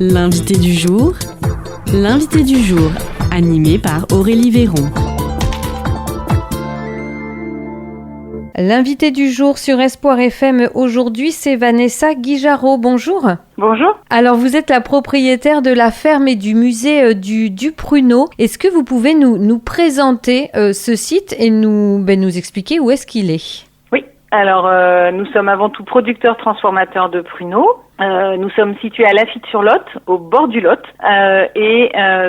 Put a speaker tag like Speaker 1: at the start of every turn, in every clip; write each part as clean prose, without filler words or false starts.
Speaker 1: L'invité du jour. L'invité du jour, animé par Aurélie Véron.
Speaker 2: L'invité du jour sur Espoir FM aujourd'hui, c'est Vanessa Guijarro. Bonjour.
Speaker 3: Bonjour.
Speaker 2: Alors, vous êtes la propriétaire de la ferme et du musée du Pruneau. Est-ce que vous pouvez nous présenter ce site et nous expliquer où est-ce qu'il est ?
Speaker 3: Oui, alors nous sommes avant tout producteurs transformateurs de pruneaux. Nous sommes situés à Lafitte-sur-Lot, au bord du Lot,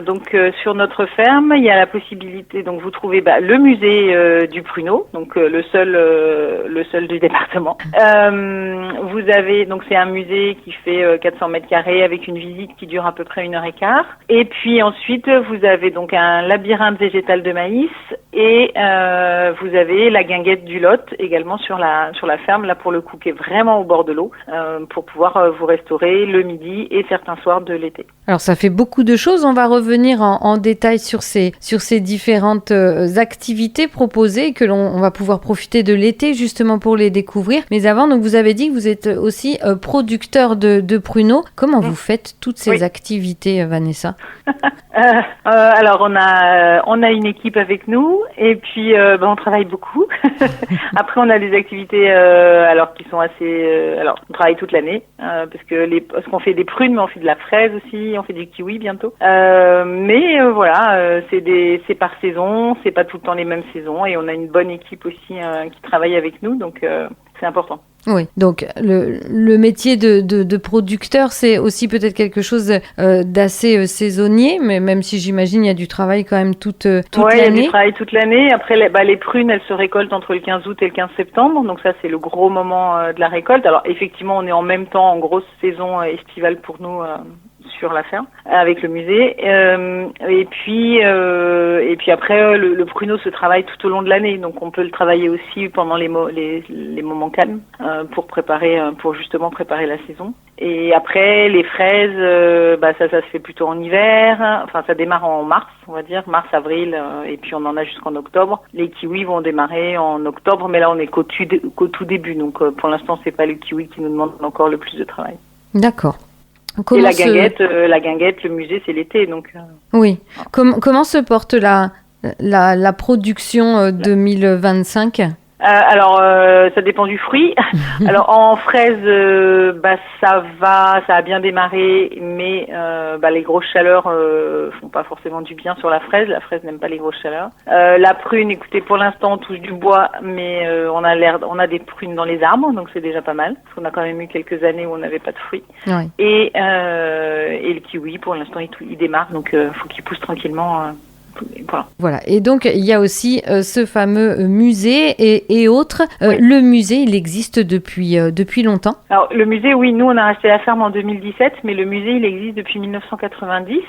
Speaker 3: donc sur notre ferme, il y a la possibilité, donc vous trouvez le musée du pruneau, donc le seul du département. Vous avez, donc c'est un musée qui fait 400 mètres carrés avec une visite qui dure à peu près 1h15. Et puis ensuite, vous avez donc un labyrinthe végétal de maïs et vous avez la guinguette du Lot également sur la ferme, là pour le coup qui est vraiment au bord de l'eau, pour pouvoir vous restaurer le midi et certains soirs de l'été.
Speaker 2: Alors ça fait beaucoup de choses, on va revenir en détail sur ces différentes activités proposées et que on va pouvoir profiter de l'été justement pour les découvrir. Mais avant, donc vous avez dit que vous êtes aussi producteur de pruneaux. Comment vous faites toutes ces activités, Vanessa ?
Speaker 3: Alors on a une équipe avec nous et puis on travaille beaucoup. Après on a des activités qui sont assez on travaille toute l'année parce qu'on fait des prunes mais on fait de la fraise aussi, on fait du kiwi bientôt. C'est par saison, c'est pas tout le temps les mêmes saisons et on a une bonne équipe aussi qui travaille avec nous donc c'est important.
Speaker 2: Oui, donc le métier de producteur, c'est aussi peut-être quelque chose d'assez saisonnier, mais même si j'imagine il y a du travail quand même toute l'année.
Speaker 3: Oui, il y a du travail toute l'année. Après, les prunes, elles se récoltent entre le 15 août et le 15 septembre, donc ça c'est le gros moment de la récolte. Alors effectivement, on est en même temps en grosse saison estivale pour nous sur la ferme avec le musée et puis après le pruneau se travaille tout au long de l'année, donc on peut le travailler aussi pendant les moments calmes pour justement préparer la saison. Et après les fraises ça se fait plutôt en hiver, enfin ça démarre en mars, on va dire mars avril et puis on en a jusqu'en octobre. Les kiwis vont démarrer en octobre, mais là on est qu'au tout début, donc pour l'instant c'est pas le kiwi qui nous demande encore le plus de travail.
Speaker 2: D'accord.
Speaker 3: Et la guinguette, le musée, c'est l'été, donc.
Speaker 2: Oui. Comment se porte la production 2025 ?
Speaker 3: Ça dépend du fruit. Alors en fraise, ça a bien démarré, mais les grosses chaleurs font pas forcément du bien sur la fraise. La fraise n'aime pas les grosses chaleurs. La prune, écoutez, pour l'instant on touche du bois, mais on a des prunes dans les arbres, donc c'est déjà pas mal. Parce qu'on a quand même eu quelques années où on n'avait pas de fruits. Oui. Et le kiwi, pour l'instant, il démarre, donc faut qu'il pousse tranquillement.
Speaker 2: Voilà. Et donc, il y a aussi ce fameux musée et autres. Oui. Le musée, il existe depuis longtemps.
Speaker 3: Alors, le musée, oui, nous, on a racheté la ferme en 2017, mais le musée, il existe depuis 1990.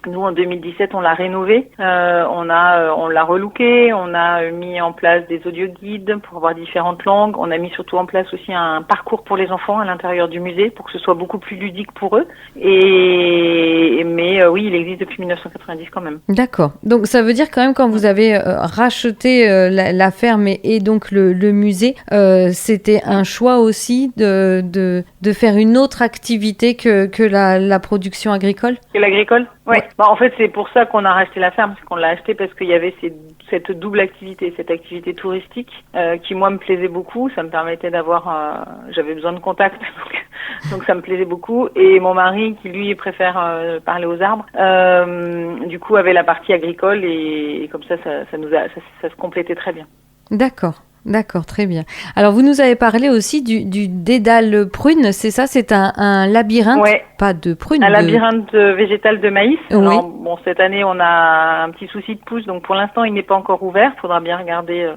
Speaker 3: Nous, en 2017, on l'a rénové, on l'a relooké, on a mis en place des audioguides pour avoir différentes langues. On a mis surtout en place aussi un parcours pour les enfants à l'intérieur du musée pour que ce soit beaucoup plus ludique pour eux. Mais oui, il existe depuis 1990 quand même.
Speaker 2: D'accord. Donc, ça veut dire quand même quand vous avez racheté la ferme et donc le musée, c'était un choix aussi de faire une autre activité que la production agricole ?
Speaker 3: Que l'agricole ? Oui. En fait, c'est pour ça qu'on a racheté la ferme, parce qu'on l'a acheté parce qu'il y avait cette double activité, cette activité touristique qui moi me plaisait beaucoup. Ça me permettait j'avais besoin de contact, donc ça me plaisait beaucoup. Et mon mari, qui lui préfère parler aux arbres, du coup avait la partie agricole et comme ça se complétait très bien.
Speaker 2: D'accord, très bien. Alors, vous nous avez parlé aussi du dédale prune, c'est ça ? C'est un labyrinthe, pas de prune.
Speaker 3: Un labyrinthe végétal de maïs.
Speaker 2: Oui.
Speaker 3: Alors, cette année, on a un petit souci de pousse, donc pour l'instant, il n'est pas encore ouvert. Il faudra bien regarder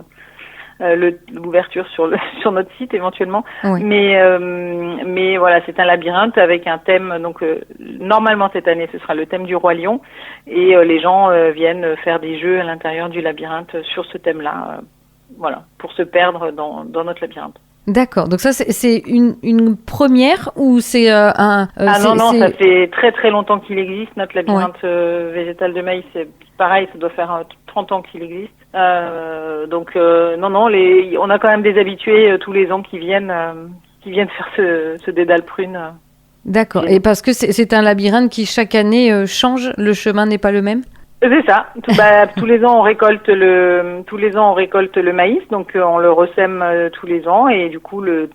Speaker 3: l'ouverture sur notre site éventuellement. Oui. Mais voilà, c'est un labyrinthe avec un thème. Donc, normalement, cette année, ce sera le thème du Roi Lion. Et les gens viennent faire des jeux à l'intérieur du labyrinthe sur ce thème-là. Voilà, pour se perdre dans notre labyrinthe.
Speaker 2: D'accord, donc ça c'est une première ou c'est
Speaker 3: non, ça fait très très longtemps qu'il existe, notre labyrinthe végétal de maïs, c'est pareil, ça doit faire 30 ans qu'il existe. On a quand même des habitués tous les ans qui viennent faire ce dédale prune.
Speaker 2: D'accord. Et parce que c'est un labyrinthe qui chaque année change, le chemin n'est pas le même?
Speaker 3: C'est ça. Tous les ans on récolte le maïs, donc on le ressème tous les ans et du coup le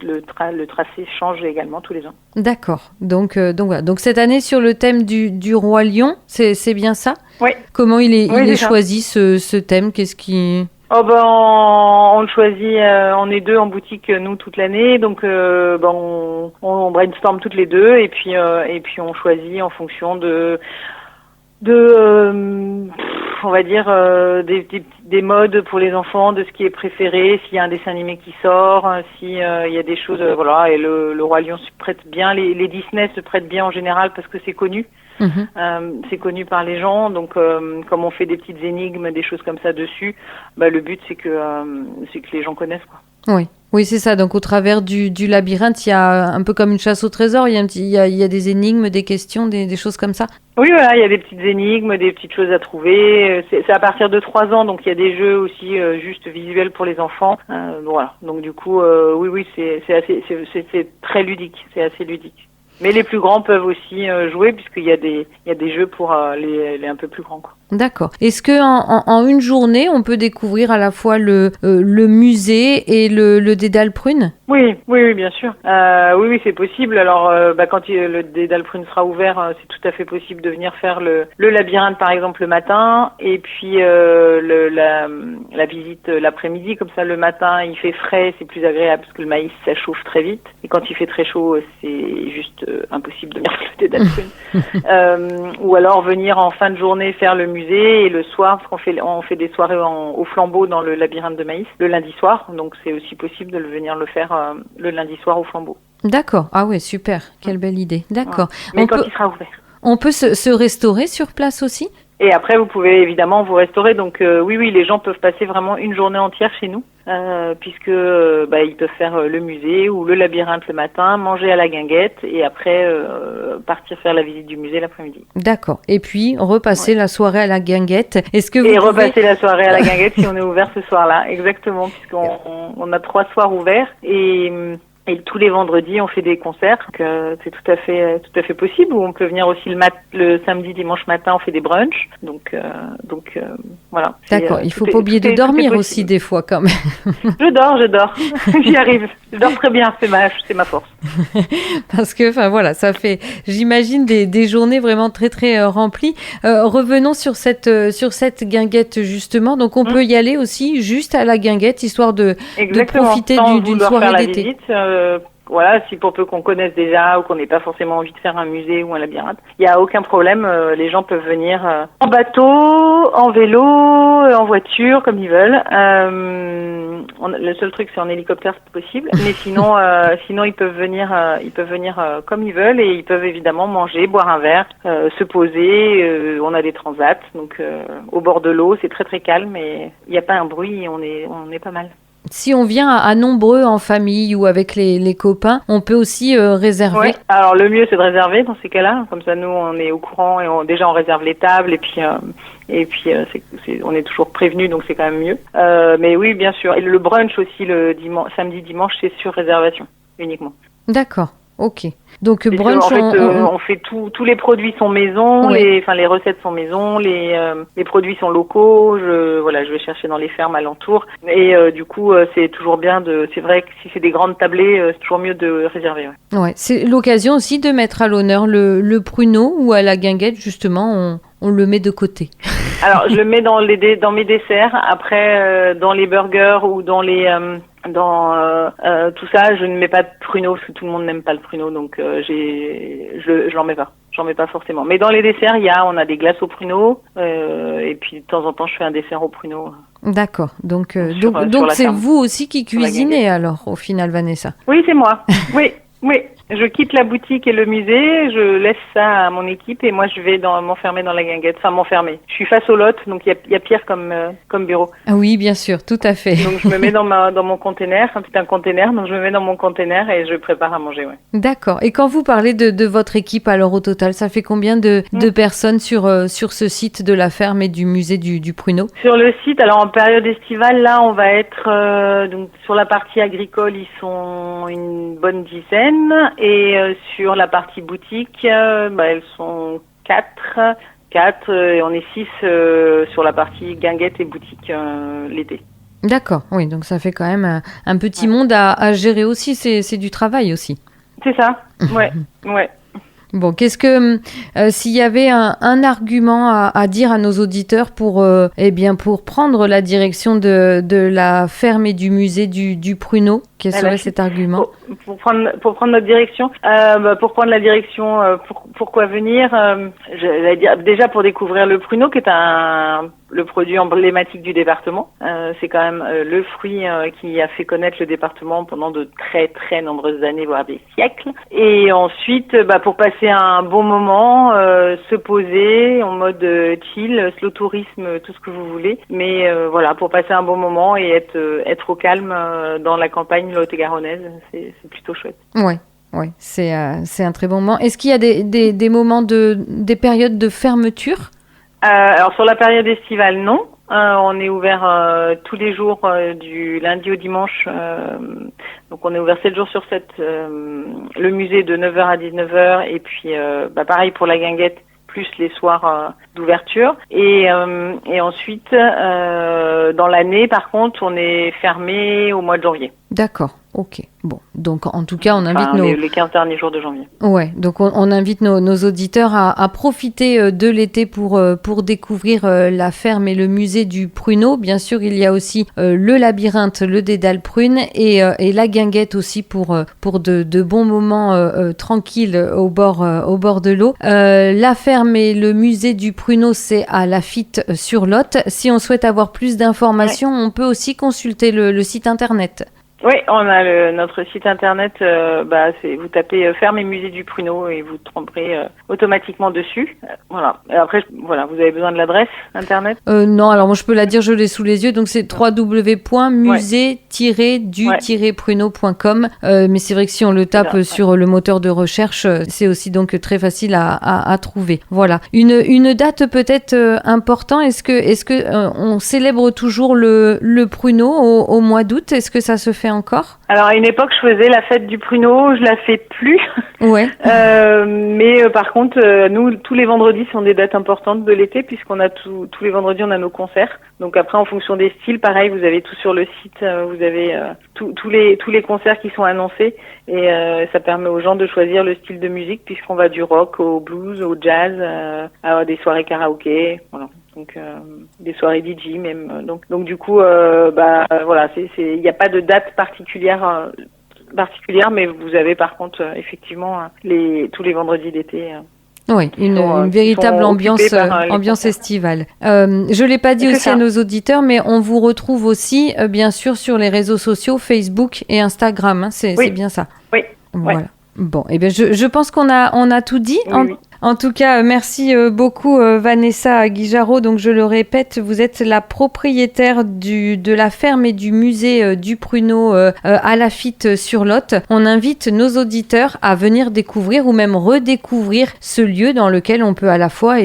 Speaker 3: tracé change également tous les ans.
Speaker 2: D'accord. Donc voilà. Donc cette année sur le thème du roi lion, c'est bien ça?
Speaker 3: Oui.
Speaker 2: Comment il est
Speaker 3: ça.
Speaker 2: choisi ce thème? Qu'est-ce qui...
Speaker 3: On le choisit, on est 2 en boutique nous toute l'année, donc on brainstorm toutes les 2 et puis on choisit en fonction on va dire des modes pour les enfants, de ce qui est préféré, s'il y a un dessin animé qui sort, s'il y a des choses, voilà. Et le Roi Lion se prête bien, les Disney se prêtent bien en général parce que c'est connu. C'est connu par les gens, donc comme on fait des petites énigmes, des choses comme ça dessus, le but c'est que les gens connaissent, quoi.
Speaker 2: Oui, c'est ça. Donc au travers du labyrinthe, il y a un peu comme une chasse au trésor. Il y a des énigmes, des questions, des choses comme ça.
Speaker 3: Oui, voilà, il y a des petites énigmes, des petites choses à trouver. C'est à partir de 3 ans, donc il y a des jeux aussi juste visuels pour les enfants. Voilà. Donc du coup, oui, c'est très ludique, c'est assez ludique. Mais les plus grands peuvent aussi jouer puisqu'il y a des jeux pour les un peu plus grands, quoi.
Speaker 2: D'accord. Est-ce que en une journée, on peut découvrir à la fois le musée et le dédale prune?
Speaker 3: Oui, bien sûr. Oui, c'est possible. Alors, quand le dédale prune sera ouvert, c'est tout à fait possible de venir faire le labyrinthe, par exemple, le matin, et puis la visite l'après-midi. Comme ça, le matin, il fait frais, c'est plus agréable parce que le maïs, ça chauffe très vite. Et quand il fait très chaud, c'est juste impossible de venir faire le dédale prune. Ou alors venir en fin de journée faire le musée et le soir, parce on fait des soirées au flambeau dans le labyrinthe de maïs le lundi soir. Donc, c'est aussi possible de venir le faire le lundi soir au flambeau.
Speaker 2: D'accord. Ah ouais, super. Quelle belle idée. D'accord.
Speaker 3: Ouais. Mais quand il sera ouvert.
Speaker 2: On peut se restaurer sur place aussi?
Speaker 3: Et après, vous pouvez évidemment vous restaurer. Donc oui, les gens peuvent passer vraiment une journée entière chez nous, puisque ils peuvent faire le musée ou le labyrinthe le matin, manger à la guinguette et après partir faire la visite du musée l'après-midi.
Speaker 2: D'accord. Et puis repasser la soirée à la guinguette.
Speaker 3: Repasser la soirée à la guinguette si on est ouvert ce soir-là, exactement, puisqu'on a 3 soirs ouverts et tous les vendredis, on fait des concerts. Donc, c'est tout à fait possible. Ou on peut venir aussi le samedi, dimanche matin, on fait des brunchs. Donc voilà.
Speaker 2: D'accord. Il faut pas oublier de dormir aussi des fois, quand même.
Speaker 3: Je dors. J'y arrive. Je dors très bien. C'est ma force.
Speaker 2: Parce que, voilà, ça fait, j'imagine, des journées vraiment très, très remplies. Revenons sur cette guinguette, justement. Donc, on peut y aller aussi juste à la guinguette, histoire de profiter d'une soirée d'été.
Speaker 3: Voilà, si pour peu qu'on connaisse déjà ou qu'on n'ait pas forcément envie de faire un musée ou un labyrinthe, il n'y a aucun problème. Les gens peuvent venir en bateau, en vélo, en voiture, comme ils veulent. Le seul truc, c'est en hélicoptère, c'est possible. Mais sinon, ils peuvent venir comme ils veulent et ils peuvent évidemment manger, boire un verre, se poser. On a des transats, donc au bord de l'eau, c'est très très calme et il n'y a pas un bruit. Et on est pas mal.
Speaker 2: Si on vient à nombreux en famille ou avec les copains, on peut aussi réserver.
Speaker 3: Oui. Alors le mieux c'est de réserver dans ces cas-là. Comme ça nous on est au courant et on réserve les tables et puis on est toujours prévenu donc c'est quand même mieux. Mais oui bien sûr. Et le brunch aussi le samedi dimanche c'est sur réservation uniquement.
Speaker 2: D'accord. Ok. Donc brunch,
Speaker 3: on fait tous les produits sont maison, les recettes sont maison, les produits sont locaux. Je vais chercher dans les fermes alentours et du coup c'est toujours bien c'est vrai que si c'est des grandes tablées, c'est toujours mieux de réserver.
Speaker 2: Ouais, c'est l'occasion aussi de mettre à l'honneur le pruneau ou à la guinguette justement on le met de côté.
Speaker 3: Alors je le mets dans mes desserts. Après dans les burgers ou dans tout ça, je ne mets pas de pruneau parce que tout le monde n'aime pas le pruneau, donc je l'en mets pas. J'en mets pas forcément. Mais dans les desserts, on a des glaces au pruneau et puis de temps en temps, je fais un dessert au pruneau.
Speaker 2: D'accord. Donc c'est vous aussi qui cuisinez alors au final, Vanessa.
Speaker 3: Oui, c'est moi. Oui. Je quitte la boutique et le musée, je laisse ça à mon équipe et moi je vais m'enfermer dans la guinguette. Enfin m'enfermer. Je suis face au lot, donc il y a pire comme bureau.
Speaker 2: Ah oui, bien sûr, tout à fait.
Speaker 3: Donc je me mets dans mon container, c'est un container, donc je me mets dans mon container et je prépare à manger. Ouais.
Speaker 2: D'accord. Et quand vous parlez de votre équipe, alors au total, ça fait combien de personnes sur ce site de la ferme et du musée du pruneau?
Speaker 3: Sur le site, alors en période estivale, là on va être donc sur la partie agricole, ils sont une bonne dizaine Et sur la partie boutique, elles sont 4 et on est 6 sur la partie guinguette et boutique l'été.
Speaker 2: D'accord, oui, donc ça fait quand même un petit monde à gérer aussi, c'est du travail aussi.
Speaker 3: C'est ça, ouais.
Speaker 2: Bon, qu'est-ce que s'il y avait un argument à dire à nos auditeurs pour prendre la direction de la ferme et du musée du Pruneau, quel serait cet argument?
Speaker 3: Pour prendre notre direction, pour prendre la direction, pourquoi venir j'allais dire déjà pour découvrir le Pruneau, qui est le produit emblématique du département. C'est quand même le fruit qui a fait connaître le département pendant de très très nombreuses années, voire des siècles. Et ensuite, pour passer un bon moment, se poser en mode chill, slow tourisme, tout ce que vous voulez. Mais voilà, pour passer un bon moment et être au calme dans la campagne lot-et-garonnaise, c'est plutôt chouette.
Speaker 2: Ouais. Oui, c'est un très bon moment. Est-ce qu'il y a des moments des périodes de fermeture?
Speaker 3: Alors sur la période estivale, non. On est ouvert tous les jours du lundi au dimanche. Donc on est ouvert 7 jours sur 7. Le musée de 9h à 19h et puis pareil pour la guinguette, plus les soirs d'ouverture. Et ensuite, dans l'année, par contre, on est fermé au mois de janvier.
Speaker 2: D'accord, ok. Bon, donc en tout cas, on invite
Speaker 3: les 15 derniers jours de janvier.
Speaker 2: Ouais, donc on invite nos auditeurs à profiter de l'été pour découvrir la ferme et le musée du Pruneau. Bien sûr, il y a aussi le labyrinthe, le Dédale Prune et la guinguette aussi pour de bons moments tranquilles au bord de l'eau. La ferme et le musée du Pruneau, c'est à Laffitte-sur-Lot. Si on souhaite avoir plus d'informations, on peut aussi consulter le site internet.
Speaker 3: Oui, on a notre site internet, vous tapez Ferme et Musée du Pruneau et vous tomberez automatiquement dessus. Voilà. Et après, voilà, vous avez besoin de l'adresse internet?
Speaker 2: Non, alors moi je peux la dire, je l'ai sous les yeux, donc c'est www.musée-du-pruneau.com. Mais c'est vrai que si on le tape sur le moteur de recherche, c'est aussi donc très facile à trouver. Voilà. Une date peut-être importante, est-ce que on célèbre toujours le Pruneau au mois d'août? Est-ce que ça se fait encore? Alors
Speaker 3: à une époque je faisais la fête du Pruneau, je la fais plus.
Speaker 2: Ouais.
Speaker 3: Mais par contre nous tous les vendredis sont des dates importantes de l'été puisqu'on a tous les vendredis on a nos concerts. Donc après en fonction des styles, pareil vous avez tout sur le site, vous avez tous les concerts qui sont annoncés et ça permet aux gens de choisir le style de musique puisqu'on va du rock au blues, au jazz, à des soirées karaoké, voilà. Donc des soirées DJ même. Donc du coup voilà, il n'y a pas de date particulière, mais vous avez par contre effectivement tous les vendredis d'été.
Speaker 2: Oui, une véritable ambiance estivale. Je l'ai pas dit aussi à nos auditeurs, mais on vous retrouve aussi bien sûr sur les réseaux sociaux Facebook et Instagram. Hein, c'est bien ça.
Speaker 3: Oui.
Speaker 2: Voilà. Ouais. Bon, eh bien, je pense qu'on a tout dit.
Speaker 3: Oui.
Speaker 2: En tout cas, merci beaucoup Vanessa Guijarro. Donc je le répète, vous êtes la propriétaire de la ferme et du musée du Pruneau à Laffitte-sur-Lot. On invite nos auditeurs à venir découvrir ou même redécouvrir ce lieu dans lequel on peut à la fois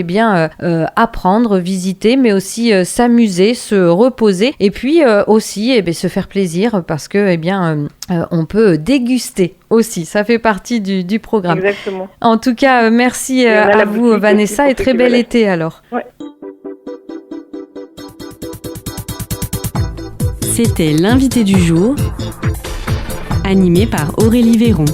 Speaker 2: apprendre, visiter, mais aussi s'amuser, se reposer et puis aussi se faire plaisir parce que on peut déguster aussi. Ça fait partie du programme.
Speaker 3: Exactement.
Speaker 2: En tout cas, merci à vous Vanessa et très bel été alors.
Speaker 3: Ouais.
Speaker 1: C'était l'invité du jour, animé par Aurélie Véron.